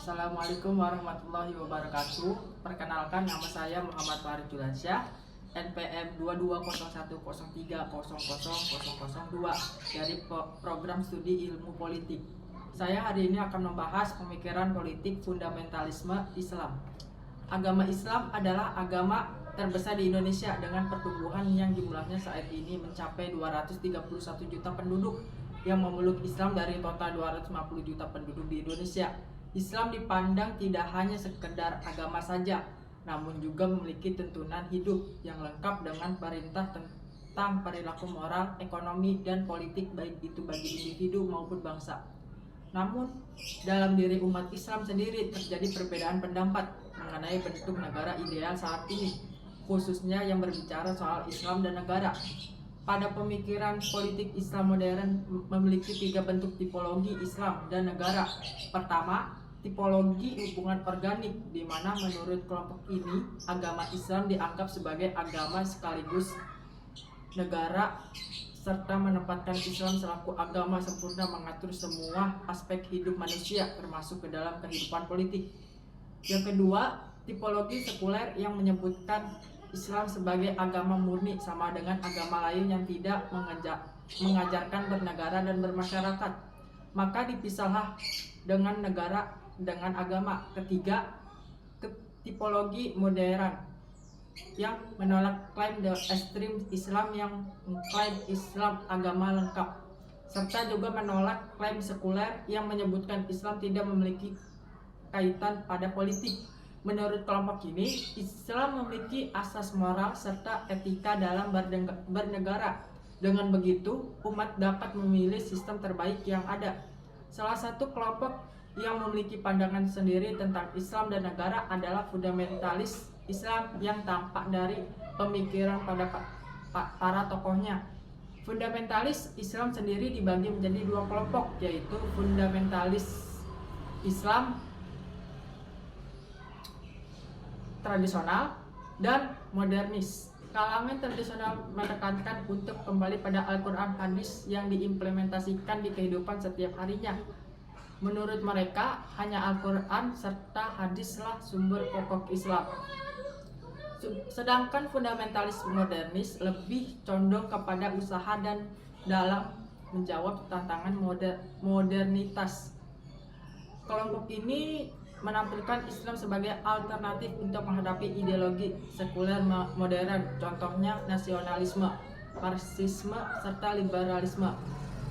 Assalamualaikum warahmatullahi wabarakatuh. Perkenalkan, nama saya Muhammad Farid Julansyah, NPM 220103000002 dari Program Studi Ilmu Politik. Saya hari ini akan membahas pemikiran politik fundamentalisme Islam. Agama Islam adalah agama terbesar di Indonesia dengan pertumbuhan yang jumlahnya saat ini mencapai 231 juta penduduk yang memeluk Islam dari total 250 juta penduduk di Indonesia. Islam dipandang tidak hanya sekedar agama saja, namun juga memiliki tuntunan hidup yang lengkap dengan perintah tentang perilaku moral, ekonomi, dan politik baik itu bagi individu maupun bangsa. Namun, dalam diri umat Islam sendiri terjadi perbedaan pendapat mengenai bentuk negara ideal saat ini, khususnya yang berbicara soal Islam dan negara. Pada pemikiran politik Islam modern memiliki 3 bentuk tipologi Islam dan negara. Pertama, tipologi hubungan organik, di mana menurut kelompok ini agama Islam dianggap sebagai agama sekaligus negara serta menempatkan Islam selaku agama sempurna mengatur semua aspek hidup manusia termasuk ke dalam kehidupan politik. Yang kedua, tipologi sekuler yang menyebutkan Islam sebagai agama murni sama dengan agama lain yang tidak mengajarkan bernegara dan bermasyarakat. Maka dipisahlah dengan negara dengan agama. Ketiga, tipologi modern yang menolak klaim the ekstrim Islam yang mengklaim Islam agama lengkap, serta juga menolak klaim sekuler yang menyebutkan Islam tidak memiliki kaitan pada politik. Menurut kelompok ini, Islam memiliki asas moral serta etika dalam bernegara. Dengan begitu, umat dapat memilih sistem terbaik yang ada. Salah satu kelompok yang memiliki pandangan sendiri tentang Islam dan negara adalah fundamentalis Islam yang tampak dari pemikiran pada para tokohnya. Fundamentalis Islam sendiri dibagi menjadi 2 kelompok, yaitu fundamentalis Islam tradisional dan modernis. Kalangan tradisional menekankan untuk kembali pada Al-Quran hadis yang diimplementasikan di kehidupan setiap harinya. Menurut mereka, hanya Al-Quran serta hadislah sumber pokok Islam. Sedangkan fundamentalis modernis lebih condong kepada usaha dan dalam menjawab tantangan modernitas. Kelompok ini menampilkan Islam sebagai alternatif untuk menghadapi ideologi sekuler modern, contohnya nasionalisme, marxisme, serta liberalisme.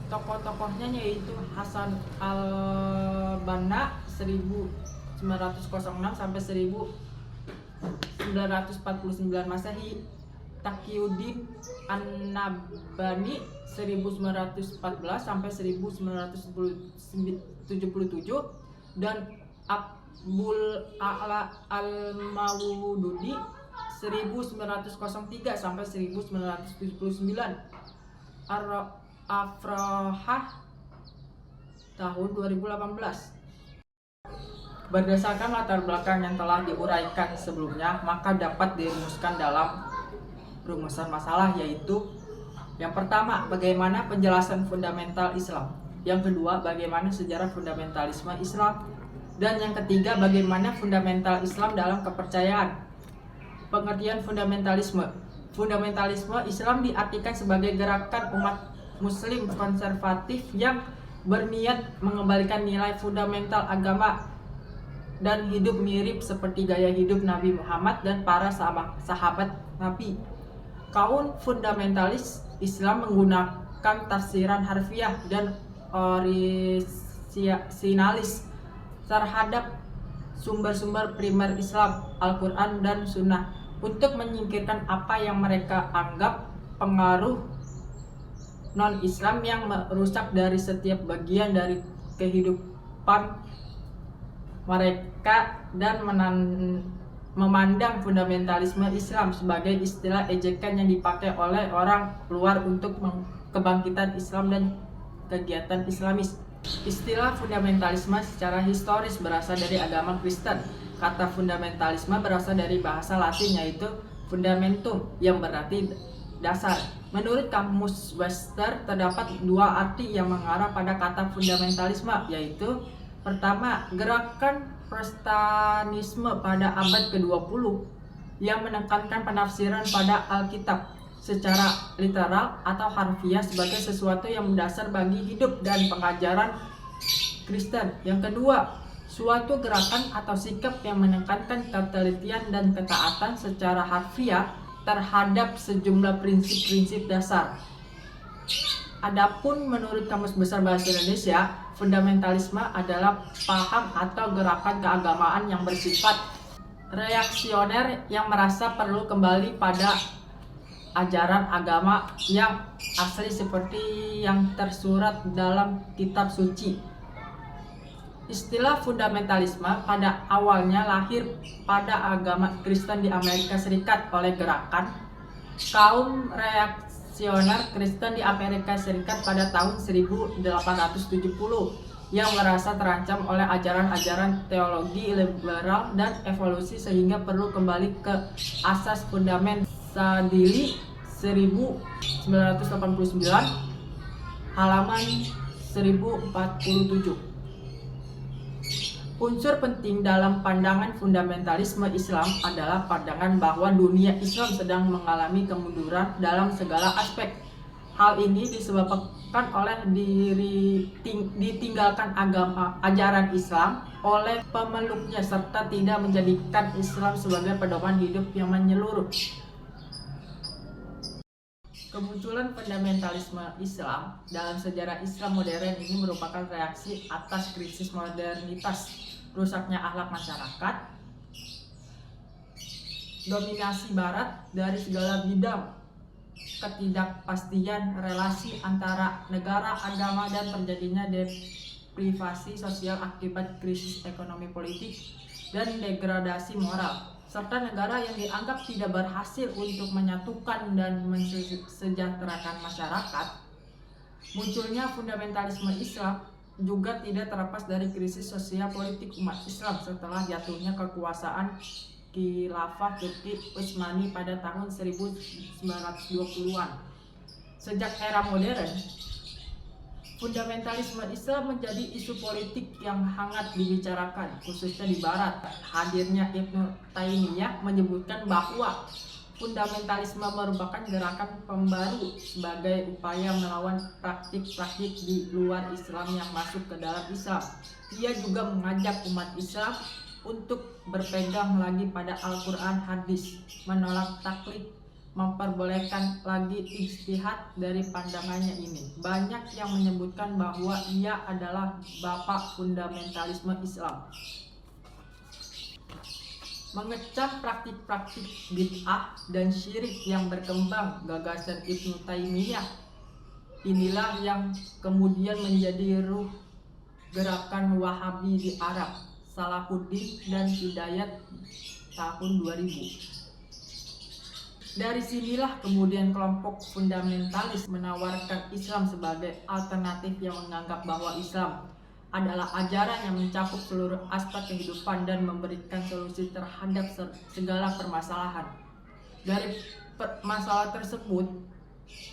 Tokoh-tokohnya yaitu Hasan al-Banna 1906 sampai 1949 Masehi, Taqiyuddin an-Nabhani 1914 sampai 1977 dan Abul A'la al-Maududi 1903 sampai 1979. Afrahah tahun 2018. Berdasarkan latar belakang yang telah diuraikan sebelumnya, maka dapat dirumuskan dalam rumusan masalah, yaitu yang pertama, bagaimana penjelasan fundamental Islam. Yang kedua, bagaimana sejarah fundamentalisme Islam. Dan yang ketiga, bagaimana fundamental Islam dalam kepercayaan. Pengertian fundamentalisme. Fundamentalisme Islam diartikan sebagai gerakan umat Muslim konservatif yang berniat mengembalikan nilai fundamental agama dan hidup mirip seperti gaya hidup Nabi Muhammad dan para sahabat Nabi. Kaum fundamentalis Islam menggunakan tafsiran harfiah dan orisionalis terhadap sumber-sumber primer Islam, Al-Quran dan Sunnah, untuk menyingkirkan apa yang mereka anggap pengaruh non-Islam yang merusak dari setiap bagian dari kehidupan mereka, dan memandang fundamentalisme Islam sebagai istilah ejekan yang dipakai oleh orang luar untuk kebangkitan Islam dan kegiatan Islamis. Istilah fundamentalisme secara historis berasal dari agama Kristen. Kata fundamentalisme berasal dari bahasa Latin, yaitu fundamentum, yang berarti dasar. Menurut Kamus Webster, terdapat 2 arti yang mengarah pada kata fundamentalisme, yaitu Pertama, gerakan Protestantisme pada abad ke-20 yang menekankan penafsiran pada Alkitab secara literal atau harfiah sebagai sesuatu yang mendasar bagi hidup dan pengajaran Kristen. Yang kedua, suatu gerakan atau sikap yang menekankan ketelitian dan ketaatan secara harfiah terhadap sejumlah prinsip-prinsip dasar. Adapun menurut Kamus Besar Bahasa Indonesia, fundamentalisme adalah paham atau gerakan keagamaan yang bersifat reaksioner yang merasa perlu kembali pada ajaran agama yang asli seperti yang tersurat dalam kitab suci. Istilah fundamentalisme pada awalnya lahir pada agama Kristen di Amerika Serikat oleh gerakan kaum reaksioner Kristen di Amerika Serikat pada tahun 1870 yang merasa terancam oleh ajaran-ajaran teologi liberal dan evolusi sehingga perlu kembali ke asas fundament Sadili 1989 halaman 1047. Unsur penting dalam pandangan fundamentalisme Islam adalah pandangan bahwa dunia Islam sedang mengalami kemunduran dalam segala aspek. Hal ini disebabkan oleh ditinggalkan ajaran Islam oleh pemeluknya serta tidak menjadikan Islam sebagai pedoman hidup yang menyeluruh. Kemunculan fundamentalisme Islam dalam sejarah Islam modern ini merupakan reaksi atas krisis modernitas, rusaknya akhlak masyarakat, dominasi Barat dari segala bidang, ketidakpastian relasi antara negara, agama, dan terjadinya deprivasi sosial akibat krisis ekonomi politik dan degradasi moral, serta negara yang dianggap tidak berhasil untuk menyatukan dan mensejahterakan masyarakat. Munculnya fundamentalisme Islam juga tidak terlepas dari krisis sosial politik umat Islam setelah jatuhnya kekuasaan Khilafah Turki Utsmani pada tahun 1920-an. Sejak era modern, fundamentalisme Islam menjadi isu politik yang hangat dibicarakan, khususnya di Barat. Hadirnya Ibnu Taimiyah menyebutkan bahwa fundamentalisme merupakan gerakan pembaru sebagai upaya melawan praktik-praktik di luar Islam yang masuk ke dalam Islam. Ia juga mengajak umat Islam untuk berpegang lagi pada Al-Quran, hadis, menolak taklid, memperbolehkan lagi ijtihad. Dari pandangannya ini, banyak yang menyebutkan bahwa ia adalah bapak fundamentalisme Islam. Mengecam praktik-praktik bid'ah dan syirik yang berkembang, gagasan Ibnu Taimiyah inilah yang kemudian menjadi ruh gerakan Wahabi di Arab, Salahuddin dan Hidayat tahun 2000. Dari sinilah kemudian kelompok fundamentalis menawarkan Islam sebagai alternatif yang menganggap bahwa Islam adalah ajaran yang mencakup seluruh aspek kehidupan dan memberikan solusi terhadap segala permasalahan. Dari masalah tersebut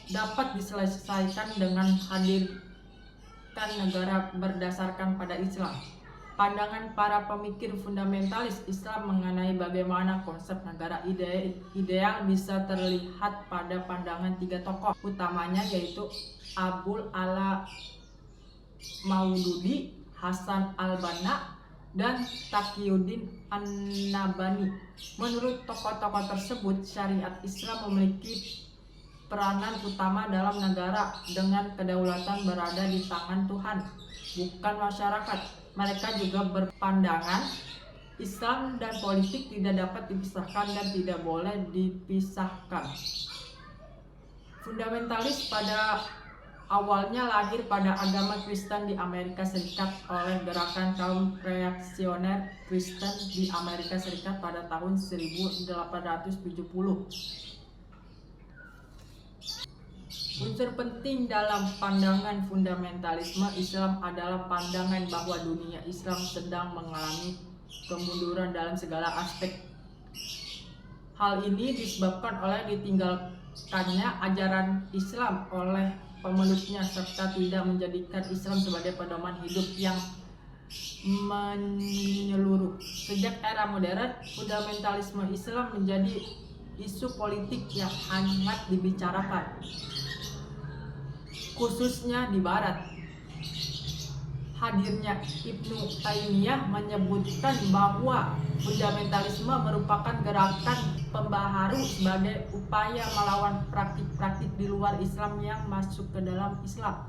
dapat diselesaikan dengan hadirkan negara berdasarkan pada Islam. Pandangan para pemikir fundamentalis Islam mengenai bagaimana konsep negara ideal bisa terlihat pada pandangan tiga tokoh utamanya, yaitu Abul Ala Maududi, Hasan al-Banna, dan Taqiyuddin an-Nabhani. Menurut tokoh-tokoh tersebut, syariat Islam memiliki peranan utama dalam negara dengan kedaulatan berada di tangan Tuhan, bukan masyarakat. Mereka juga berpandangan Islam dan politik tidak dapat dipisahkan dan tidak boleh dipisahkan. Fundamentalis pada awalnya lahir pada agama Kristen di Amerika Serikat oleh gerakan kaum reaksioner Kristen di Amerika Serikat pada tahun 1870. Unsur penting dalam pandangan fundamentalisme Islam adalah pandangan bahwa dunia Islam sedang mengalami kemunduran dalam segala aspek. Hal ini disebabkan oleh ditinggalkannya ajaran Islam oleh pemeluknya serta tidak menjadikan Islam sebagai pedoman hidup yang menyeluruh. Sejak era modern, fundamentalisme Islam menjadi isu politik yang hangat dibicarakan, khususnya di Barat. Hadirnya Ibnu Taimiyah menyebutkan bahwa fundamentalisme merupakan gerakan pembaharu sebagai upaya melawan praktik-praktik di luar Islam yang masuk ke dalam Islam.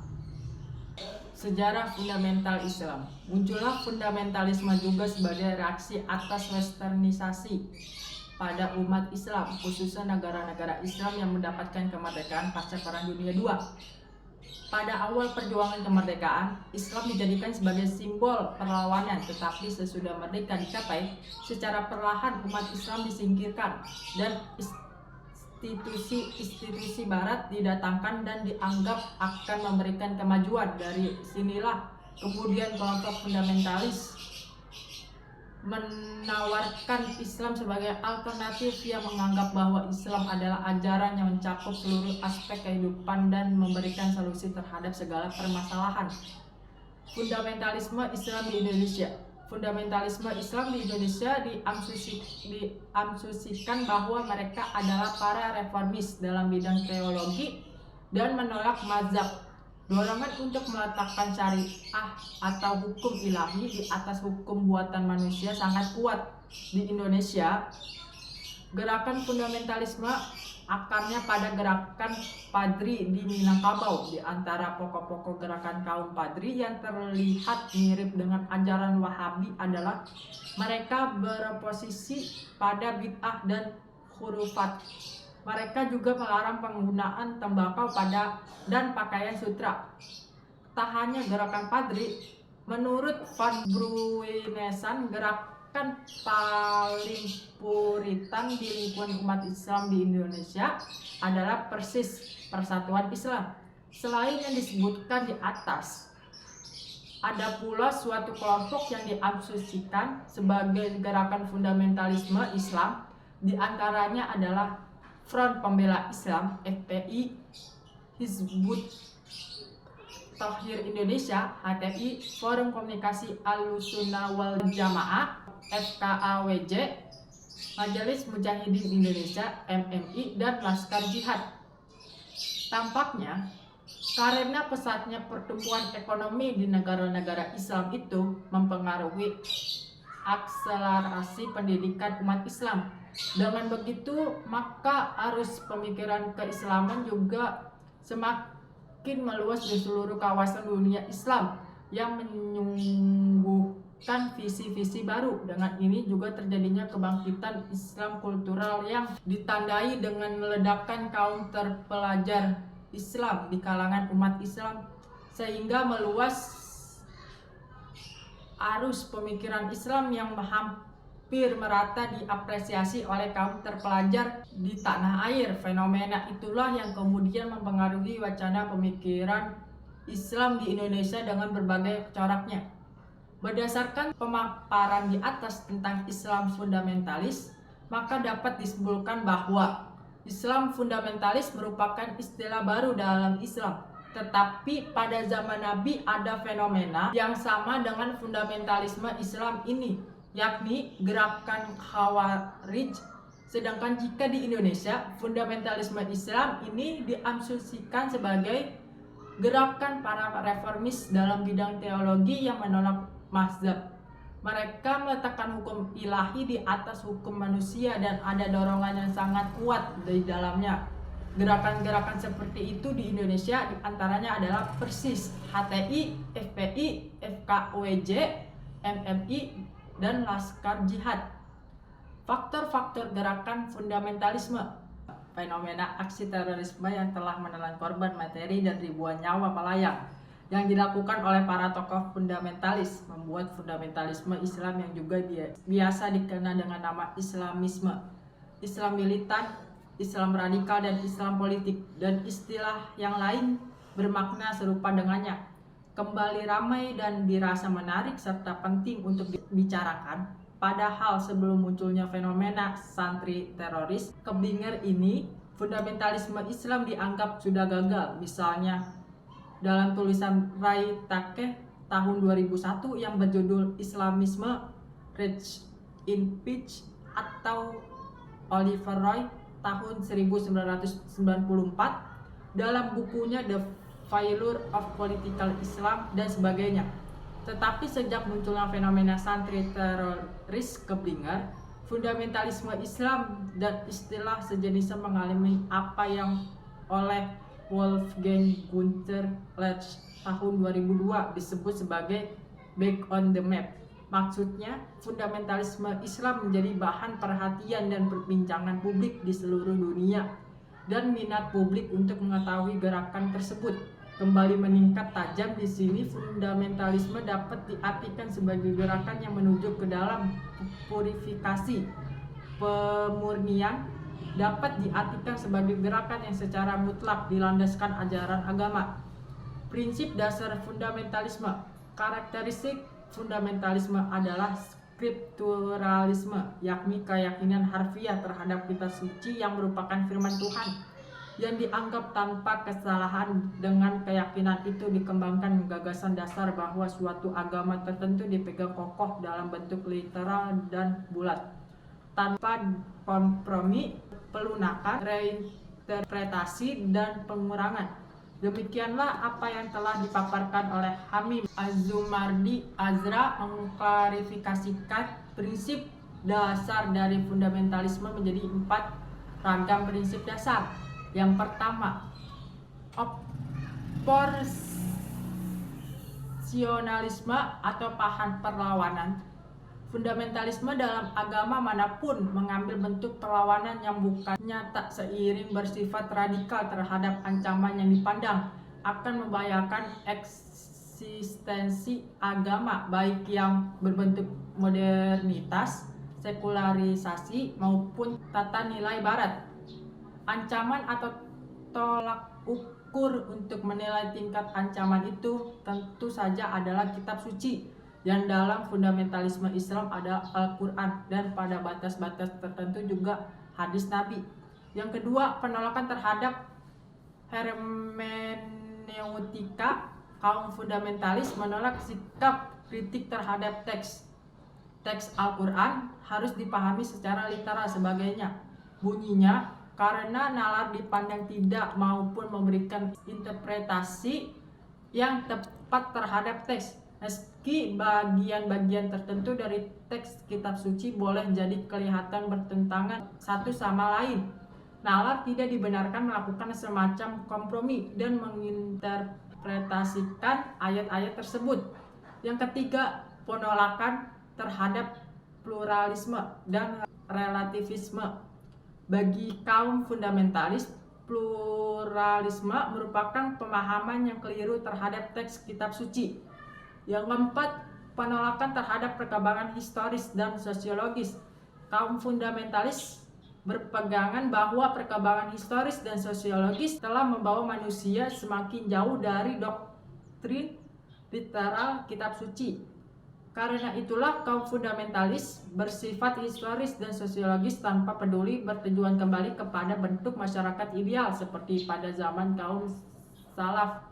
Sejarah fundamental Islam. Muncullah fundamentalisme juga sebagai reaksi atas westernisasi pada umat Islam, khususnya negara-negara Islam yang mendapatkan kemerdekaan pasca Perang Dunia II. Pada awal perjuangan kemerdekaan, Islam dijadikan sebagai simbol perlawanan, tetapi sesudah merdeka dicapai, secara perlahan umat Islam disingkirkan dan institusi Barat didatangkan dan dianggap akan memberikan kemajuan. Dari sinilah kemudian kelompok fundamentalis menawarkan Islam sebagai alternatif yang menganggap bahwa Islam adalah ajaran yang mencakup seluruh aspek kehidupan dan memberikan solusi terhadap segala permasalahan. Fundamentalisme Islam di Indonesia. Fundamentalisme Islam di Indonesia diasumsikan bahwa mereka adalah para reformis dalam bidang teologi dan menolak mazhab. Dorongan untuk meletakkan syariah atau hukum ilahi di atas hukum buatan manusia sangat kuat di Indonesia. Gerakan fundamentalisme akarnya pada gerakan Padri di Minangkabau. Di antara pokok-pokok gerakan kaum Padri yang terlihat mirip dengan ajaran Wahabi adalah mereka beroposisi pada bid'ah dan khurafat. Mereka juga melarang penggunaan tembakau dan pakaian sutra. Tak hanya gerakan Padri, menurut Van Bruinesan, gerakan paling puritan di lingkungan umat Islam di Indonesia adalah persis Persatuan Islam. Selain yang disebutkan di atas, ada pula suatu kelompok yang diasumsikan sebagai gerakan fundamentalisme Islam. Di antaranya adalah Front Pembela Islam (FPI), Hizbut Tahrir Indonesia (HTI), Forum Komunikasi Ahlussunnah wal Jamaah (FKAWJ), Majelis Mujahidin Indonesia (MMI), dan Laskar Jihad. Tampaknya karena pesatnya pertumbuhan ekonomi di negara-negara Islam itu mempengaruhi akselerasi pendidikan umat Islam. Dengan begitu, maka arus pemikiran keislaman juga semakin meluas di seluruh kawasan dunia Islam yang menyuguhkan visi-visi baru. Dengan ini juga terjadinya kebangkitan Islam kultural yang ditandai dengan ledakan kaum terpelajar Islam di kalangan umat Islam, sehingga meluas arus pemikiran Islam yang hampir merata diapresiasi oleh kaum terpelajar di tanah air. Fenomena itulah yang kemudian mempengaruhi wacana pemikiran Islam di Indonesia dengan berbagai coraknya. Berdasarkan pemaparan di atas tentang Islam fundamentalis, maka dapat disimpulkan bahwa Islam fundamentalis merupakan istilah baru dalam Islam. Tetapi pada zaman Nabi ada fenomena yang sama dengan fundamentalisme Islam ini, yakni gerakan Khawarij. Sedangkan jika di Indonesia, fundamentalisme Islam ini diasumsikan sebagai gerakan para reformis dalam bidang teologi yang menolak mazhab. Mereka meletakkan hukum ilahi di atas hukum manusia dan ada dorongan yang sangat kuat di dalamnya. Gerakan-gerakan seperti itu di Indonesia diantaranya adalah persis HTI, FPI, FKWJ, MMI, dan Laskar Jihad. Faktor-faktor gerakan fundamentalisme. Fenomena aksi terorisme yang telah menelan korban materi dan ribuan nyawa melayang yang dilakukan oleh para tokoh fundamentalis membuat fundamentalisme Islam yang juga biasa dikenal dengan nama Islamisme, Islam militan, Islam radikal, dan Islam politik, dan istilah yang lain bermakna serupa dengannya, kembali ramai dan dirasa menarik serta penting untuk dibicarakan. Padahal sebelum munculnya fenomena santri teroris keblinger ini, fundamentalisme Islam dianggap sudah gagal. Misalnya dalam tulisan Rai Takeh tahun 2001 yang berjudul Islamisme Rage in Peace atau Oliver Roy tahun 1994 dalam bukunya The Failure of Political Islam dan sebagainya. Tetapi sejak munculnya fenomena santri teroris Keblinger, fundamentalisme Islam dan istilah sejenisnya mengalami apa yang oleh Wolfgang Gunther Lesch tahun 2002 disebut sebagai back on the map. Maksudnya, fundamentalisme Islam menjadi bahan perhatian dan perbincangan publik di seluruh dunia, dan minat publik untuk mengetahui gerakan tersebut kembali meningkat tajam. Di sini fundamentalisme dapat diartikan sebagai gerakan yang menuju ke dalam purifikasi, pemurnian, dapat diartikan sebagai gerakan yang secara mutlak dilandaskan ajaran agama. Prinsip dasar fundamentalisme. Karakteristik fundamentalisme adalah skripturalisme, yakni keyakinan harfiah terhadap kitab suci yang merupakan firman Tuhan yang dianggap tanpa kesalahan. Dengan keyakinan itu dikembangkan gagasan dasar bahwa suatu agama tertentu dipegang kokoh dalam bentuk literal dan bulat, tanpa kompromi, pelunakan, reinterpretasi, dan pengurangan. Demikianlah apa yang telah dipaparkan oleh Hamim Az-Zumardi Azra mengklarifikasikan prinsip dasar dari fundamentalisme menjadi 4 ragam prinsip dasar. Yang pertama, oporsionalisme atau paham perlawanan. Fundamentalisme dalam agama manapun mengambil bentuk perlawanan yang bukan nyata seiring bersifat radikal terhadap ancaman yang dipandang akan membahayakan eksistensi agama, baik yang berbentuk modernitas, sekularisasi, maupun tata nilai barat. Ancaman atau tolak ukur untuk menilai tingkat ancaman itu tentu saja adalah kitab suci, yang dalam fundamentalisme Islam ada Al-Quran, dan pada batas-batas tertentu juga hadis Nabi. Yang kedua, penolakan terhadap hermeneutika. Kaum fundamentalis menolak sikap kritik terhadap teks Al-Quran harus dipahami secara literal sebagainya bunyinya, karena nalar dipandang tidak maupun memberikan interpretasi yang tepat terhadap teks. Meski bagian-bagian tertentu dari teks kitab suci boleh jadi kelihatan bertentangan satu sama lain, nalar tidak dibenarkan melakukan semacam kompromi dan menginterpretasikan ayat-ayat tersebut. Yang ketiga, penolakan terhadap pluralisme dan relativisme. Bagi kaum fundamentalis, pluralisme merupakan pemahaman yang keliru terhadap teks kitab suci. Yang keempat, penolakan terhadap perkembangan historis dan sosiologis. Kaum fundamentalis berpegangan bahwa perkembangan historis dan sosiologis telah membawa manusia semakin jauh dari doktrin literal kitab suci. Karena itulah kaum fundamentalis bersifat historis dan sosiologis tanpa peduli bertujuan kembali kepada bentuk masyarakat ideal seperti pada zaman kaum salaf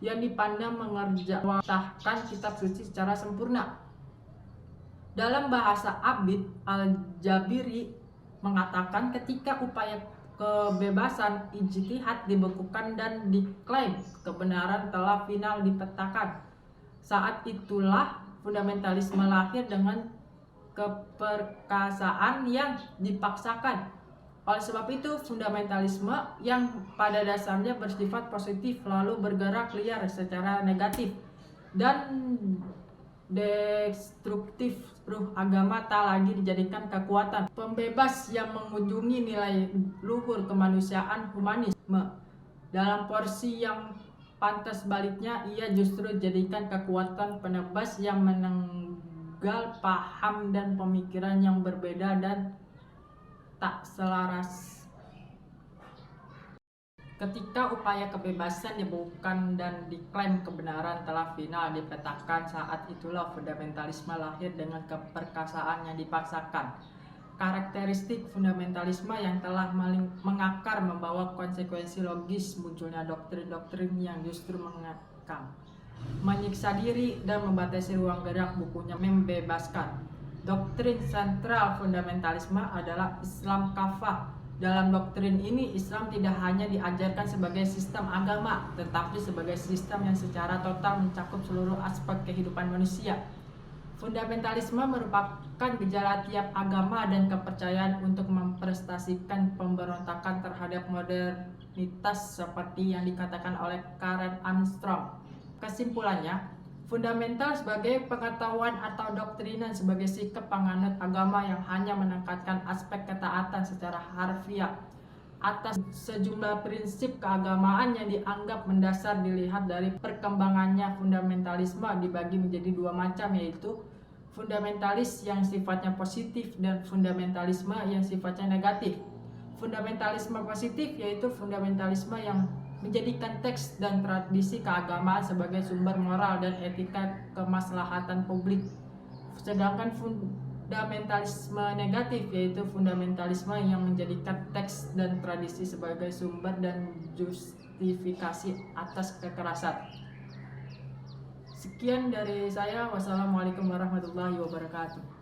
yang dipandang mengerjakan kitab suci secara sempurna. Dalam bahasa Abid Al-Jabiri mengatakan, ketika upaya kebebasan ijtihad dibekukan dan diklaim kebenaran telah final dipetakan, saat itulah fundamentalisme lahir dengan keperkasaan yang dipaksakan. Oleh sebab itu, fundamentalisme yang pada dasarnya bersifat positif lalu bergerak liar secara negatif dan destruktif. Ruh agama tak lagi dijadikan kekuatan pembebas yang mengunjungi nilai luhur kemanusiaan humanisme. Dalam porsi yang pantas baliknya, ia justru jadikan kekuatan penebas yang menenggal paham dan pemikiran yang berbeda dan tak selaras. Ketika upaya kebebasan dibekukan dan diklaim kebenaran telah final dipetakan, saat itulah fundamentalisme lahir dengan keperkasaan yang dipaksakan. Karakteristik fundamentalisme yang telah mengakar membawa konsekuensi logis munculnya doktrin-doktrin yang justru mengekang. menyiksa diri, dan membatasi ruang gerak. Bukunya membebaskan. Doktrin sentral fundamentalisme adalah Islam kafah. Dalam doktrin ini, Islam tidak hanya diajarkan sebagai sistem agama, tetapi sebagai sistem yang secara total mencakup seluruh aspek kehidupan manusia. Fundamentalisme merupakan gejala tiap agama dan kepercayaan untuk memprestasikan pemberontakan terhadap modernitas seperti yang dikatakan oleh Karen Armstrong. Kesimpulannya, fundamental sebagai pengetahuan atau doktrinan sebagai sikap penganut agama yang hanya menekankan aspek ketaatan secara harfiah atas sejumlah prinsip keagamaan yang dianggap mendasar. Dilihat dari perkembangannya, fundamentalisme dibagi menjadi dua macam, yaitu fundamentalis yang sifatnya positif dan fundamentalisme yang sifatnya negatif. Fundamentalisme positif yaitu fundamentalisme yang menjadikan teks dan tradisi keagamaan sebagai sumber moral dan etika kemaslahatan publik. Sedangkan fundamentalisme negatif yaitu fundamentalisme yang menjadikan teks dan tradisi sebagai sumber dan justifikasi atas kekerasan. Sekian dari saya. Wassalamualaikum warahmatullahi wabarakatuh.